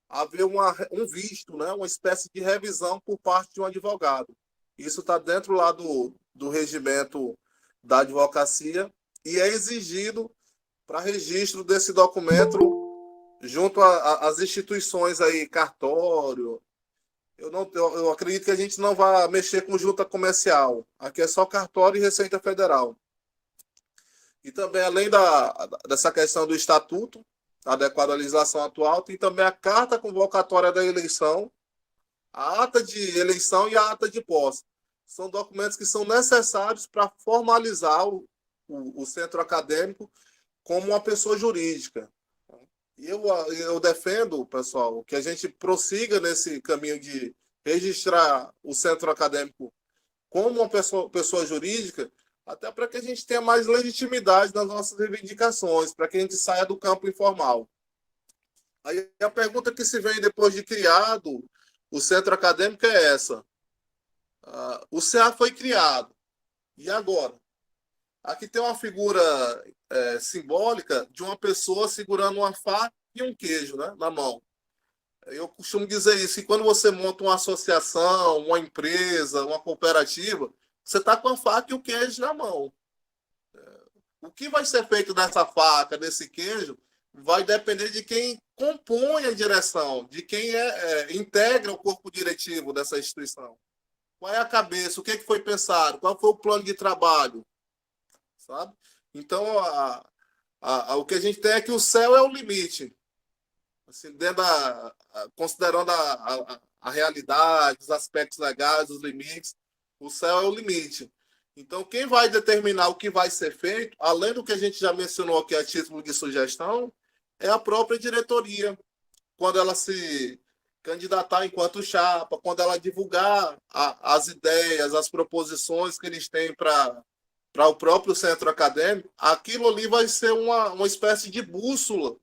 haver um visto, né? Uma espécie de revisão por parte de um advogado. Isso está dentro lá do regimento da advocacia e é exigido para registro desse documento junto às instituições aí, cartório. Eu acredito que a gente não vai mexer com junta comercial. Aqui é só cartório e Receita Federal. E também, além dessa questão do estatuto, adequado à legislação atual, tem também a carta convocatória da eleição, a ata de eleição e a ata de posse. São documentos que são necessários para formalizar o centro acadêmico como uma pessoa jurídica. E eu defendo, pessoal, que a gente prossiga nesse caminho de registrar o centro acadêmico como uma pessoa jurídica, até para que a gente tenha mais legitimidade nas nossas reivindicações, para que a gente saia do campo informal. Aí a pergunta que se vem depois de criado o centro acadêmico é essa. O CA foi criado. E agora? Aqui tem uma figura simbólica de uma pessoa segurando uma faca e um queijo, né, na mão. Eu costumo dizer isso, que quando você monta uma associação, uma empresa, uma cooperativa, você está com a faca e o queijo na mão. O que vai ser feito dessa faca, desse queijo, vai depender de quem compõe a direção, de quem integra o corpo diretivo dessa instituição. Qual é a cabeça? O que foi pensado? Qual foi o plano de trabalho? Sabe? Então, o que a gente tem é que o céu é o limite. Assim, considerando a realidade, os aspectos legais, os limites, o céu é o limite. Então, quem vai determinar o que vai ser feito, além do que a gente já mencionou aqui a título de sugestão, é a própria diretoria. Quando ela se candidatar enquanto chapa, quando ela divulgar as ideias, as proposições que eles têm para o próprio centro acadêmico, aquilo ali vai ser uma espécie de bússola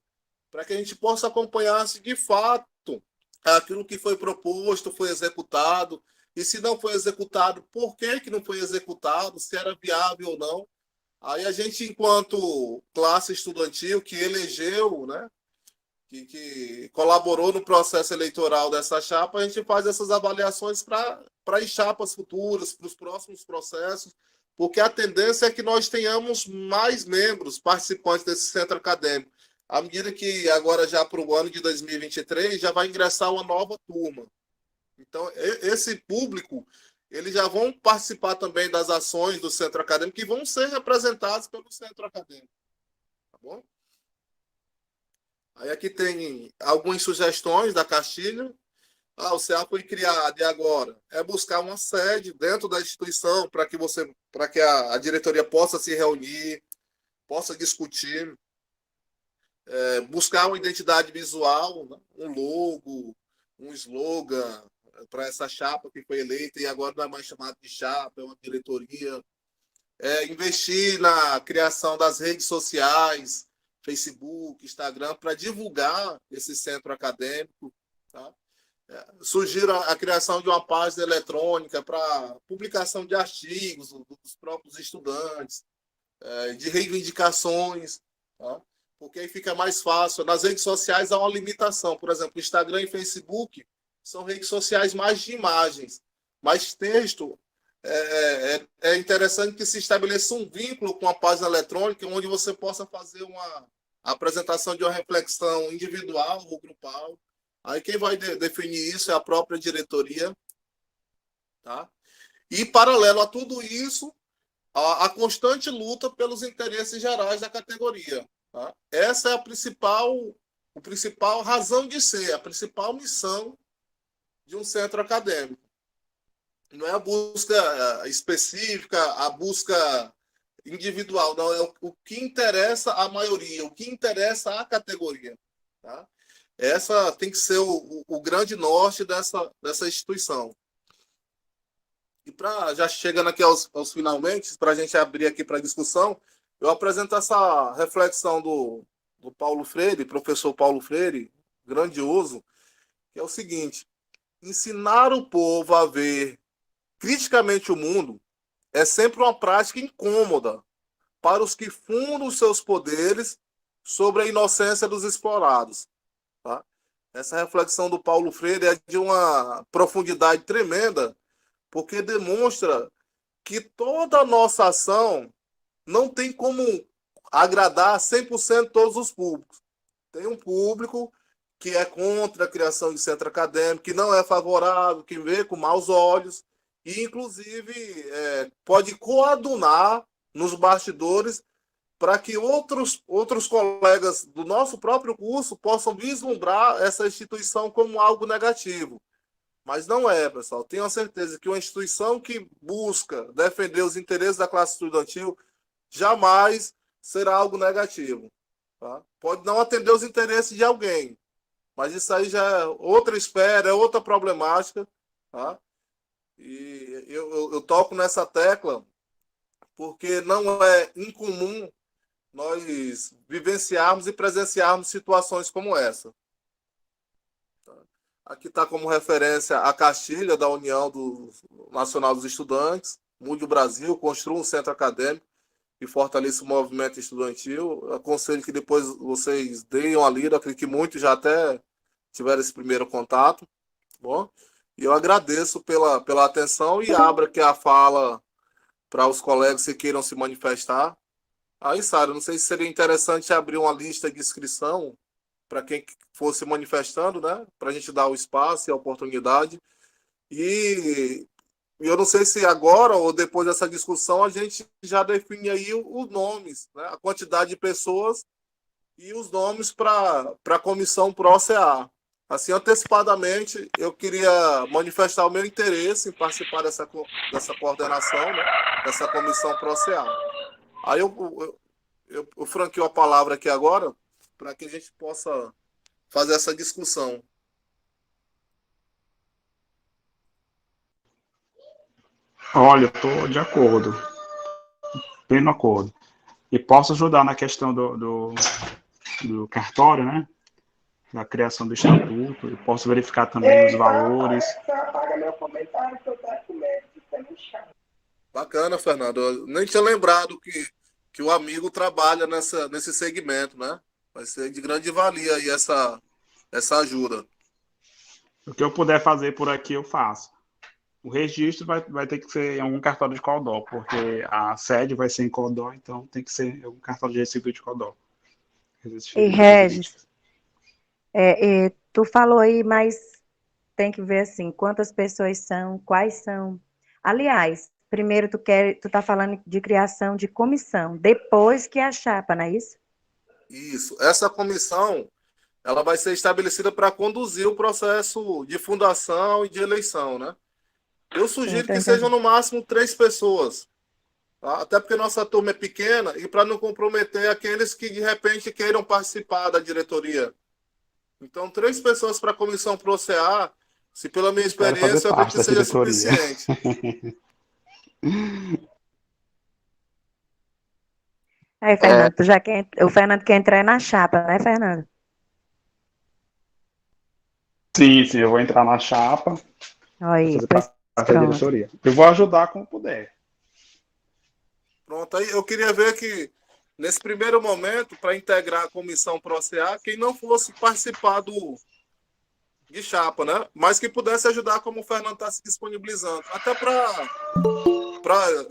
para que a gente possa acompanhar se de fato aquilo que foi proposto foi executado, e se não foi executado, por que não foi executado, se era viável ou não. Aí a gente, enquanto classe estudantil que elegeu, né, que colaborou no processo eleitoral dessa chapa, a gente faz essas avaliações para as chapas futuras, para os próximos processos, porque a tendência é que nós tenhamos mais membros participantes desse centro acadêmico. À medida que agora já para o ano de 2023 já vai ingressar uma nova turma. Então, esse público, eles já vão participar também das ações do centro acadêmico e vão ser representados pelo centro acadêmico. Tá bom? Aí aqui tem algumas sugestões da Castilho. O CA foi criado e agora é buscar uma sede dentro da instituição para que a diretoria possa se reunir, possa discutir, buscar uma identidade visual, né? Um logo, um slogan para essa chapa que foi eleita e agora não é mais chamada de chapa, é uma diretoria. Investir na criação das redes sociais, Facebook, Instagram, para divulgar esse centro acadêmico. Tá? Sugiro a criação de uma página eletrônica para publicação de artigos dos próprios estudantes, de reivindicações, tá? Porque aí fica mais fácil. Nas redes sociais há uma limitação. Por exemplo, Instagram e Facebook são redes sociais mais de imagens, mas texto é interessante que se estabeleça um vínculo com a página eletrônica onde você possa fazer uma apresentação de uma reflexão individual ou grupal. Aí quem vai definir isso é a própria diretoria. Tá? E, paralelo a tudo isso, a constante luta pelos interesses gerais da categoria. Tá? Essa é a principal razão de ser, a principal missão de um centro acadêmico. Não é a busca específica, a busca individual, não, é o que interessa à maioria, o que interessa à categoria. Tá? Essa tem que ser o grande norte dessa instituição. E já chegando aqui aos finalmente, para a gente abrir aqui para discussão, eu apresento essa reflexão do Paulo Freire, professor Paulo Freire, grandioso, que é o seguinte: ensinar o povo a ver criticamente o mundo é sempre uma prática incômoda para os que fundam seus poderes sobre a inocência dos explorados. Tá? Essa reflexão do Paulo Freire é de uma profundidade tremenda, porque demonstra que toda a nossa ação não tem como agradar 100% todos os públicos. Tem um público que é contra a criação de centro acadêmico, que não é favorável, que vê com maus olhos, e, inclusive, pode coadunar nos bastidores para que outros colegas do nosso próprio curso possam vislumbrar essa instituição como algo negativo. Mas não é, pessoal. Tenho a certeza que uma instituição que busca defender os interesses da classe estudantil jamais será algo negativo. Tá? Pode não atender os interesses de alguém, mas isso aí já é outra esfera, é outra problemática. Tá? E eu toco nessa tecla porque não é incomum nós vivenciarmos e presenciarmos situações como essa. Aqui está como referência a Castilha, da União Nacional dos Estudantes. Mude o Brasil, construa um centro acadêmico e fortaleça o movimento estudantil. Aconselho que depois vocês deem uma lida, acredito que muitos já até tiveram esse primeiro contato. Bom? E eu agradeço pela atenção e abro aqui a fala para os colegas que queiram se manifestar. Aí, Sara, não sei se seria interessante abrir uma lista de inscrição para quem fosse manifestando, né? Para a gente dar o espaço e a oportunidade. E eu não sei se agora ou depois dessa discussão a gente já define aí os nomes, né? A quantidade de pessoas e os nomes para a comissão PRO-CA. Assim, antecipadamente, eu queria manifestar o meu interesse em participar dessa coordenação, né? Dessa comissão PRO-CA. Aí eu franqueio a palavra aqui agora para que a gente possa fazer essa discussão. Olha, eu estou de acordo, pleno acordo. E posso ajudar na questão do cartório, né? Da criação do estatuto. Eu posso verificar também os valores. Apaga meu comentário, que eu tô com medo de ser no chão. Bacana, Fernando. Eu nem tinha lembrado que o amigo trabalha nesse segmento, né? Vai ser de grande valia aí essa ajuda. O que eu puder fazer por aqui, eu faço. O registro vai ter que ser em algum cartório de Codó, porque a sede vai ser em Codó, então tem que ser em algum cartório de Recife de Codó. E Regis, tu falou aí, mas tem que ver assim, quantas pessoas são, quais são. Aliás, primeiro tu tá falando de criação de comissão, depois que a chapa, não é isso? Isso. Essa comissão, ela vai ser estabelecida para conduzir o processo de fundação e de eleição, né? Eu sugiro que sejam no máximo 3 pessoas. Tá? Até porque nossa turma é pequena e para não comprometer aqueles que de repente queiram participar da diretoria. Então, 3 pessoas para a comissão PRO-CA, se pela minha experiência, eu acredito que seja suficiente. Aí, Fernando, o Fernando quer entrar na chapa, né, Fernando? Sim, eu vou entrar na chapa. Aí, Da diretoria. Eu vou ajudar como puder. Pronto, aí eu queria ver que, nesse primeiro momento, para integrar a comissão PRO-CA, quem não fosse participar de chapa, né? Mas que pudesse ajudar como o Fernando está se disponibilizando. Até para para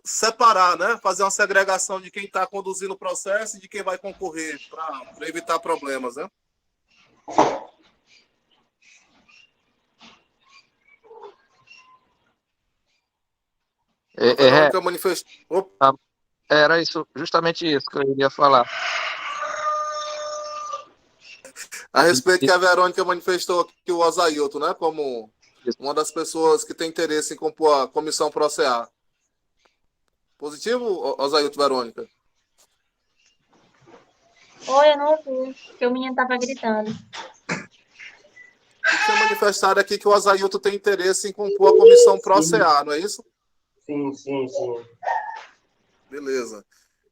separar, né? Fazer uma segregação de quem está conduzindo o processo e de quem vai concorrer, para evitar problemas, né? A Verônica manifestou. Era isso, justamente isso que eu iria falar. A respeito que a Verônica manifestou aqui o Osailton, né? Como uma das pessoas que tem interesse em compor a comissão PROCEA. Positivo, Osailton, Verônica? Oi, eu não ouvi, porque o menino tava gritando. E foi manifestado aqui que o Osailton tem interesse em compor a comissão PROCEA, não é isso? Sim. Beleza.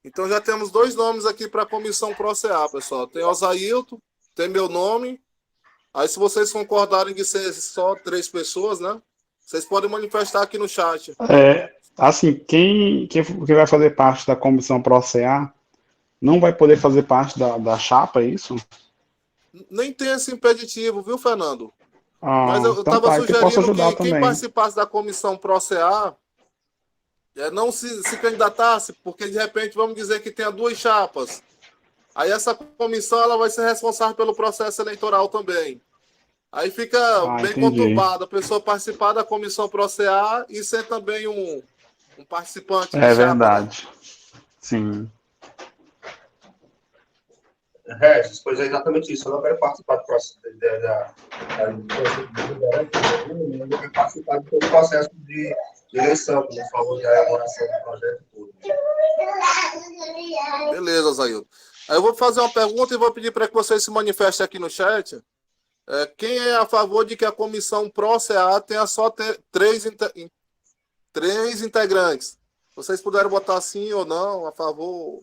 Então já temos 2 nomes aqui para a comissão PROCEA, pessoal. Tem Osailton, tem meu nome. Aí, se vocês concordarem de ser só 3 pessoas, né? Vocês podem manifestar aqui no chat. Assim, quem vai fazer parte da comissão PROCEA não vai poder fazer parte da chapa, é isso? Nem tem esse impeditivo, viu, Fernando? Mas eu então estava eu posso sugerindo ajudar que quem também. participasse da comissão PROCEA não se candidatasse, porque de repente vamos dizer que tenha 2 chapas. Aí essa comissão ela vai ser responsável pelo processo eleitoral também. Aí fica bem Entendi. conturbado a pessoa participar da comissão PROCEA e ser também um participante de É chapa. verdade. Né? Sim. Regis, pois é exatamente isso. Eu não quero participar do processo eu quero participar do todo o processo de eleição, como falou, de elaboração do projeto e tudo. Beleza, Zailton. Aí eu vou fazer uma pergunta e vou pedir para que vocês se manifestem aqui no chat. Quem é a favor de que a comissão PROCEA tenha só 3 integrantes? Vocês puderem botar sim ou não, a favor,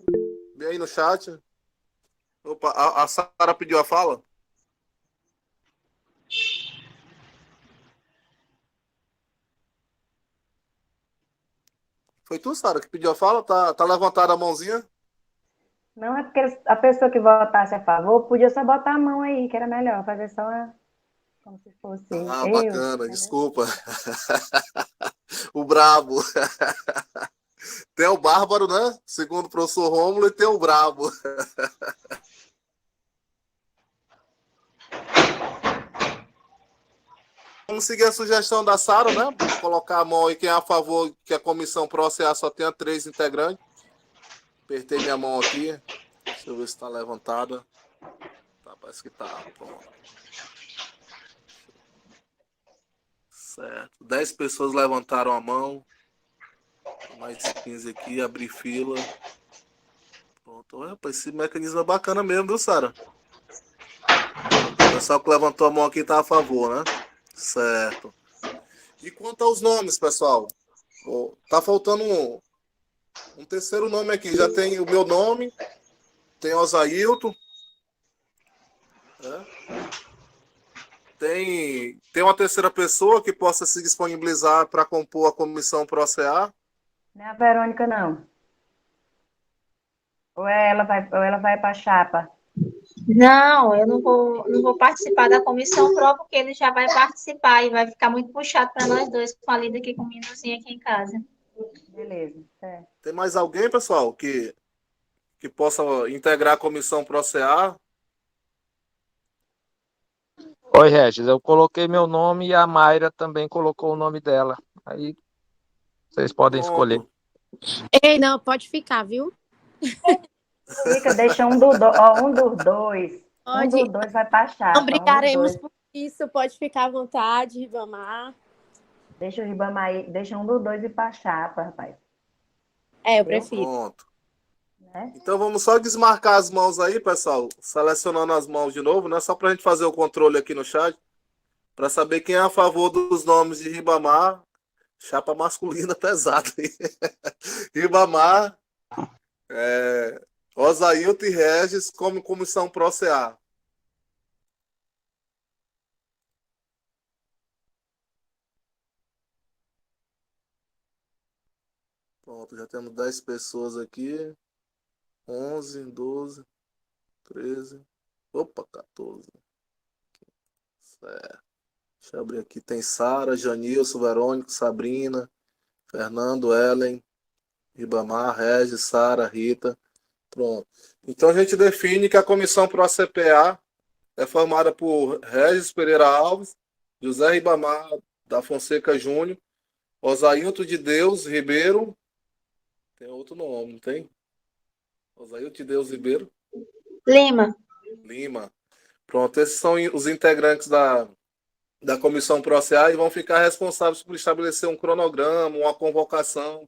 bem aí no chat. Opa, a Sara pediu a fala? Foi tu, Sara, que pediu a fala? Tá levantada a mãozinha? Não, é porque a pessoa que votasse a favor podia só botar a mão aí, que era melhor, fazer só como se fosse Bacana, entendeu? desculpa. O brabo. Tem o bárbaro, né? Segundo o professor Rômulo, e tem o brabo. Vamos seguir a sugestão da Sara, né? Colocar a mão aí quem é a favor que a comissão PROCEA só tenha 3 integrantes. Apertei minha mão aqui. Deixa eu ver se está levantada. Tá, parece que tá. Pronto. Certo. 10 pessoas levantaram a mão. Mais 15 aqui, abrir fila. Pronto. Rapaz, esse mecanismo é bacana mesmo, viu, Sara? O pessoal que levantou a mão aqui tá a favor, né? Certo. E quanto aos nomes, pessoal? Tá faltando um terceiro nome aqui. Já tem o meu nome, tem o Osailton. Tem uma terceira pessoa que possa se disponibilizar para compor a comissão PROCEA? Não é a Verônica, não. Ou ela vai para a chapa? Não, eu não vou participar da comissão pró, porque ele já vai participar e vai ficar muito puxado para nós dois com a Lida aqui com o meninozinho aqui em casa. Beleza, certo. Tem mais alguém, pessoal, que possa integrar a comissão PROCEA? Oi, Regis, eu coloquei meu nome e a Mayra também colocou o nome dela. Aí vocês podem escolher. Ei, não, pode ficar, viu? Fica, deixa um dos dois. Pode. Um dos dois vai para a chapa. Não brigaremos por isso, pode ficar à vontade, Ribamar. Deixa o Ribamar aí, deixa um dos dois ir para a chapa, rapaz. Eu prefiro. Pronto. Então vamos só desmarcar as mãos aí, pessoal. Selecionando as mãos de novo, né? Só para a gente fazer o controle aqui no chat. Para saber quem é a favor dos nomes de Ribamar. Chapa masculina pesada. Ribamar, Osailton e Regis como comissão PROCEA. Pronto, já temos 10 pessoas aqui. 11, 12, 13. Opa, 14. Certo. Deixa eu abrir aqui. Tem Sara, Janilson, Verônica, Sabrina, Fernando, Ellen, Ribamar, Regis, Sara, Rita. Pronto. Então a gente define que a comissão para a CPA é formada por Regis Pereira Alves, José Ribamar da Fonseca Júnior, Osailton de Deus Ribeiro, tem outro nome, não tem? Osailton de Deus Ribeiro Lima. Lima. Pronto, esses são os integrantes da comissão ProCA e vão ficar responsáveis por estabelecer um cronograma, uma convocação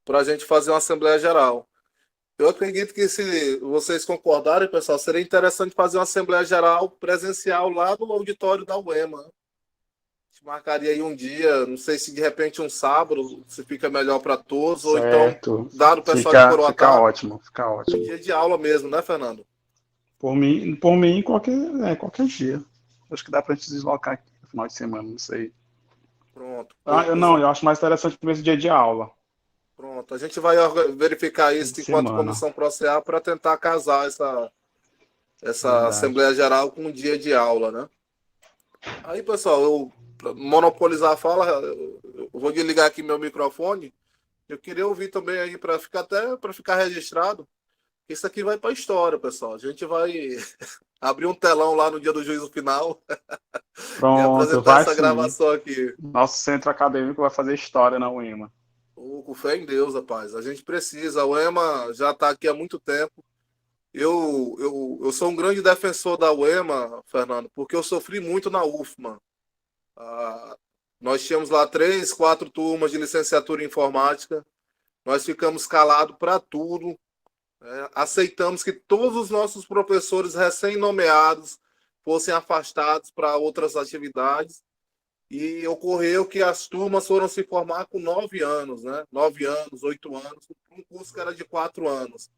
para a gente fazer uma Assembleia Geral. Eu acredito que, se vocês concordarem, pessoal, seria interessante fazer uma Assembleia Geral presencial lá no auditório da UEMA. A gente marcaria aí um dia, não sei se de repente um sábado, se fica melhor para todos, ou então, dado o pessoal de Coroatá, fica ótimo, fica ótimo. dia de aula mesmo, né, Fernando? Por mim qualquer dia. Acho que dá pra gente deslocar aqui no final de semana, não sei. Pronto. Eu acho mais interessante para esse dia de aula. Pronto, a gente vai verificar isso enquanto semana. comissão ProCA para tentar casar essa Verdade. Assembleia Geral com um dia de aula, né? Aí, pessoal, pra monopolizar a fala, eu vou desligar aqui meu microfone. Eu queria ouvir também aí para ficar registrado. Isso aqui vai para a história, pessoal. A gente vai abrir um telão lá no dia do juízo final e Pronto, apresentar vai essa sim. gravação aqui. Nosso centro acadêmico vai fazer história na UEMA. Com fé em Deus, rapaz. A gente precisa. A UEMA já está aqui há muito tempo. Eu sou um grande defensor da UEMA, Fernando, porque eu sofri muito na UFMA. Nós tínhamos lá 3, 4 turmas de licenciatura em informática. Nós ficamos calados para tudo. Aceitamos que todos os nossos professores recém-nomeados fossem afastados para outras atividades. E ocorreu que as turmas foram se formar com 9 anos, né? 9 anos, 8 anos, um curso que era de 4 anos.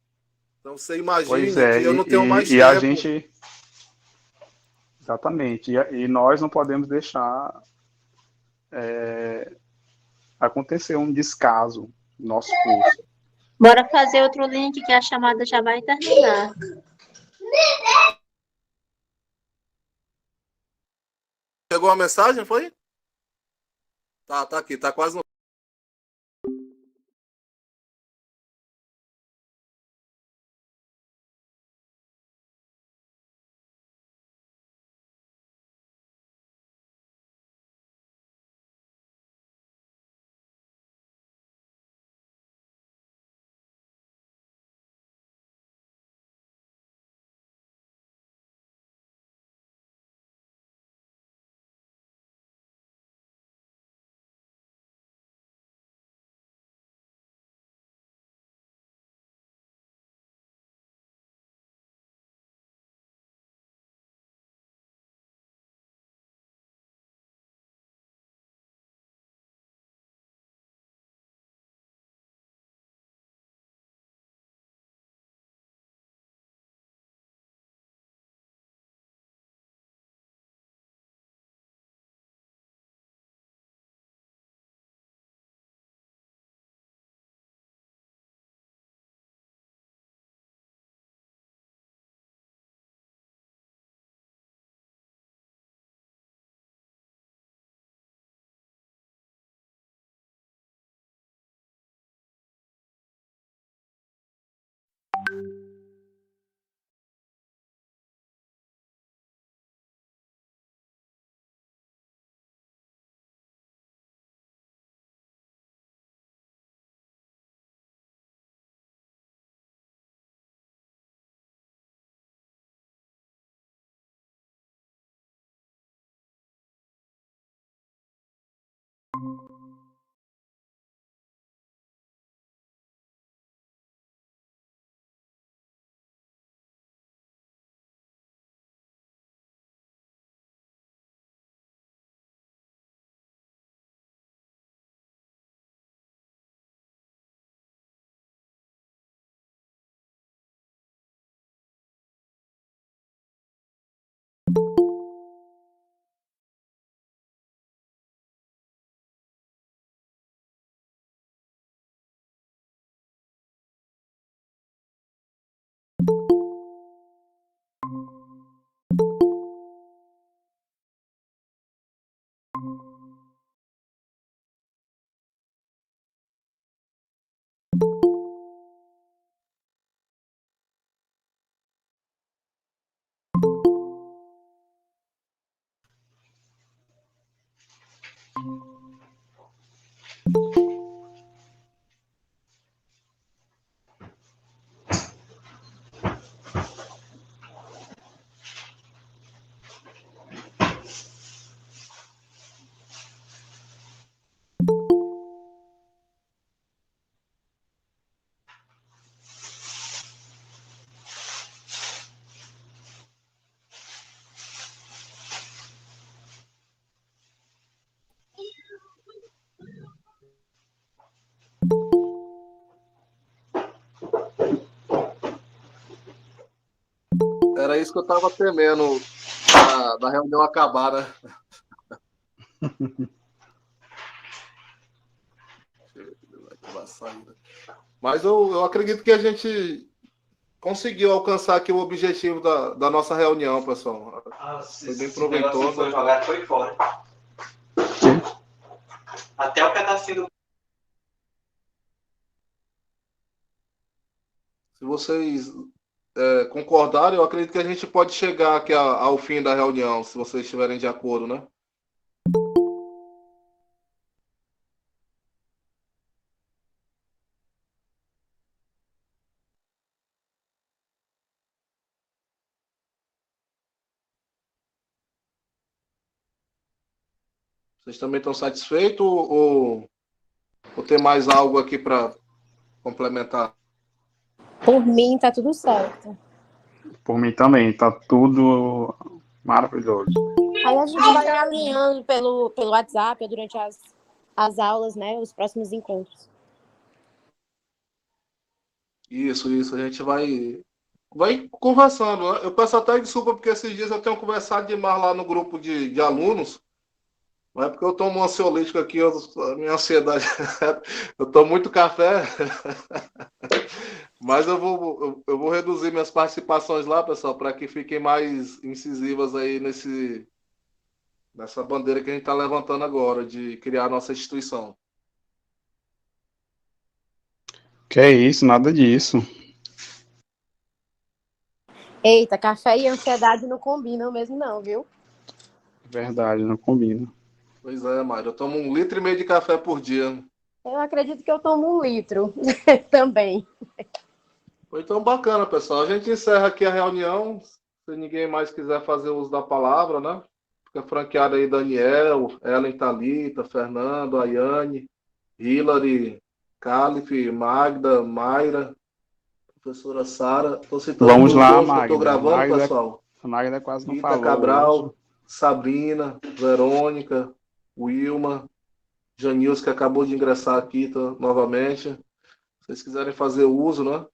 Então você imagine que eu não tenho mais tempo. A gente. Exatamente. E nós não podemos deixar acontecer um descaso no nosso curso. Bora fazer outro link que a chamada já vai terminar. Chegou a mensagem, foi? Tá aqui, tá quase no Era isso que eu tava temendo da reunião acabar, né? Mas eu acredito que a gente conseguiu alcançar aqui o objetivo da nossa reunião, pessoal. Foi bem proveitoso. Foi jogado, foi fora. Até o pedacinho do... Se vocês concordarem, eu acredito que a gente pode chegar aqui ao fim da reunião, se vocês estiverem de acordo, né? Vocês também estão satisfeitos ou tem mais algo aqui para complementar? Por mim, tá tudo certo. Por mim também, tá tudo maravilhoso. Aí a gente vai alinhando pelo WhatsApp durante as aulas, né? Os próximos encontros. Isso. A gente vai conversando. Eu peço até desculpa porque esses dias eu tenho conversado demais lá no grupo de alunos. Não é porque eu tomo um ansiolítico aqui, a minha ansiedade. Eu tomo muito café. Mas eu vou reduzir minhas participações lá, pessoal, para que fiquem mais incisivas aí nessa bandeira que a gente está levantando agora, de criar a nossa instituição. Que é isso, nada disso. Eita, café e ansiedade não combinam mesmo não, viu? Verdade, não combina. Pois é, Mayra, eu tomo 1,5 litro de café por dia. Eu acredito que eu tomo 1 litro também. Então, bacana, pessoal. A gente encerra aqui a reunião. Se ninguém mais quiser fazer uso da palavra, né? Fica franqueado aí Daniel, Ellen, Thalita, Fernando, Ayane, Hilary, Calife, Magda, Mayra, professora Sara. Estou citando Vamos lá, Magda. Estou gravando, pessoal. A Magda quase não Rita falou. Cabral, hoje. Sabrina, Verônica, Wilma, Janils, que acabou de ingressar aqui novamente. Se vocês quiserem fazer uso, né?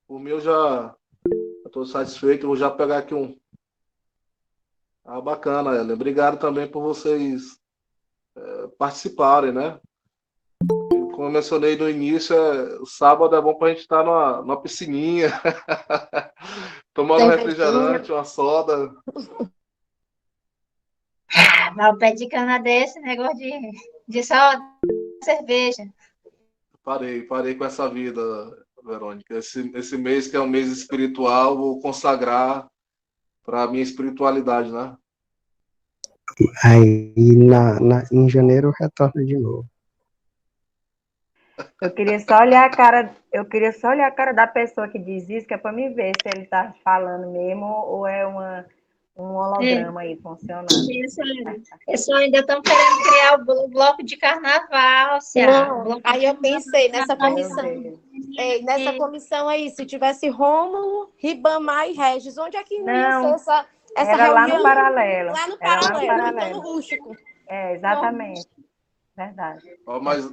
O meu já estou satisfeito. Vou já pegar aqui um. Bacana, Ellen. Obrigado também por vocês participarem, né? Como eu mencionei no início, sábado é bom para a gente estar numa piscininha, tomando um refrigerante, uma soda. Mas o pé de cana desse, negócio de só cerveja. Parei com essa vida, Verônica. Esse mês que é um mês espiritual, vou consagrar para a minha espiritualidade, né? Aí em janeiro eu retorno de novo. Eu queria só olhar a cara da pessoa que diz isso, que é para me ver se ele está falando mesmo ou é um holograma aí funcionando. Isso ainda estão querendo criar o bloco de carnaval, Não, aí eu pensei nessa comissão. Nessa comissão aí, se tivesse Rômulo, Ribamar e Regis, onde é que ia ser essa era reunião? Lá no paralelo. Lá no Era paralelo, no rústico. Exatamente. Verdade. Mas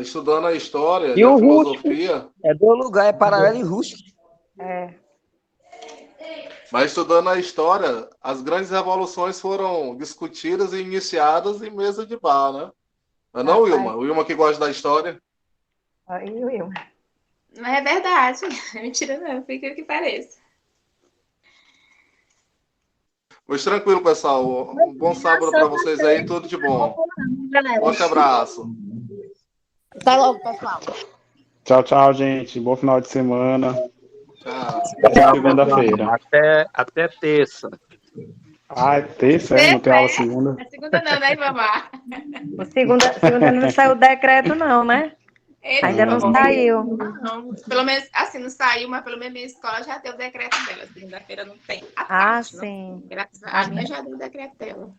estudando a história E e a o filosofia... É do lugar, é paralelo e rústico. Mas estudando a história, as grandes revoluções foram discutidas e iniciadas em mesa de bar, né? Não, Wilma? Wilma que gosta da história. E o Wilma? Mas é verdade. É mentira não, fica o que pareça. Pois tranquilo, pessoal. Um bom sábado para vocês aí, tudo de bom. Forte abraço. Até logo, pessoal. Tchau, gente. Bom final de semana. Tchau. Até segunda-feira. Até terça. Ah, terça, não tem aula segunda. A segunda não, né, Ivamar? Segunda não saiu o decreto, não, né? Ainda não saiu. Não, pelo menos, assim, não saiu, mas pelo menos minha escola já deu o decreto dela. Segunda-feira não tem. Sim. A minha já deu o decreto dela.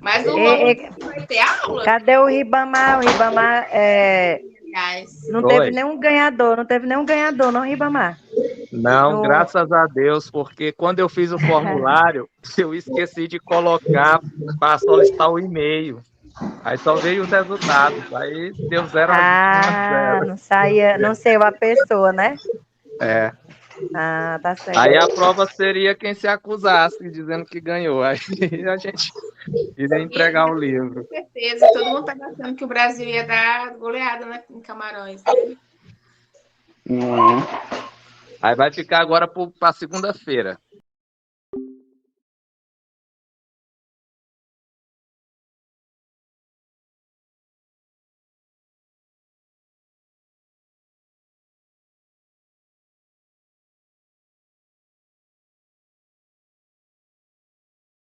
Mas o outro vai ter aula. Cadê o Ribamar? O Ribamar não teve nenhum ganhador, não, Ribamar? Não, graças a Deus, porque quando eu fiz o formulário, eu esqueci de colocar para solicitar o e-mail. Aí só veio os resultados. Aí deu 0 a 0. Não saía, não saiu a pessoa, né? É. Tá certo. Aí a prova seria quem se acusasse, dizendo que ganhou. Aí a gente iria entregar o livro. Com certeza, todo mundo está achando que o Brasil ia dar goleada, né, em Camarões, né? Aí vai ficar agora para segunda-feira.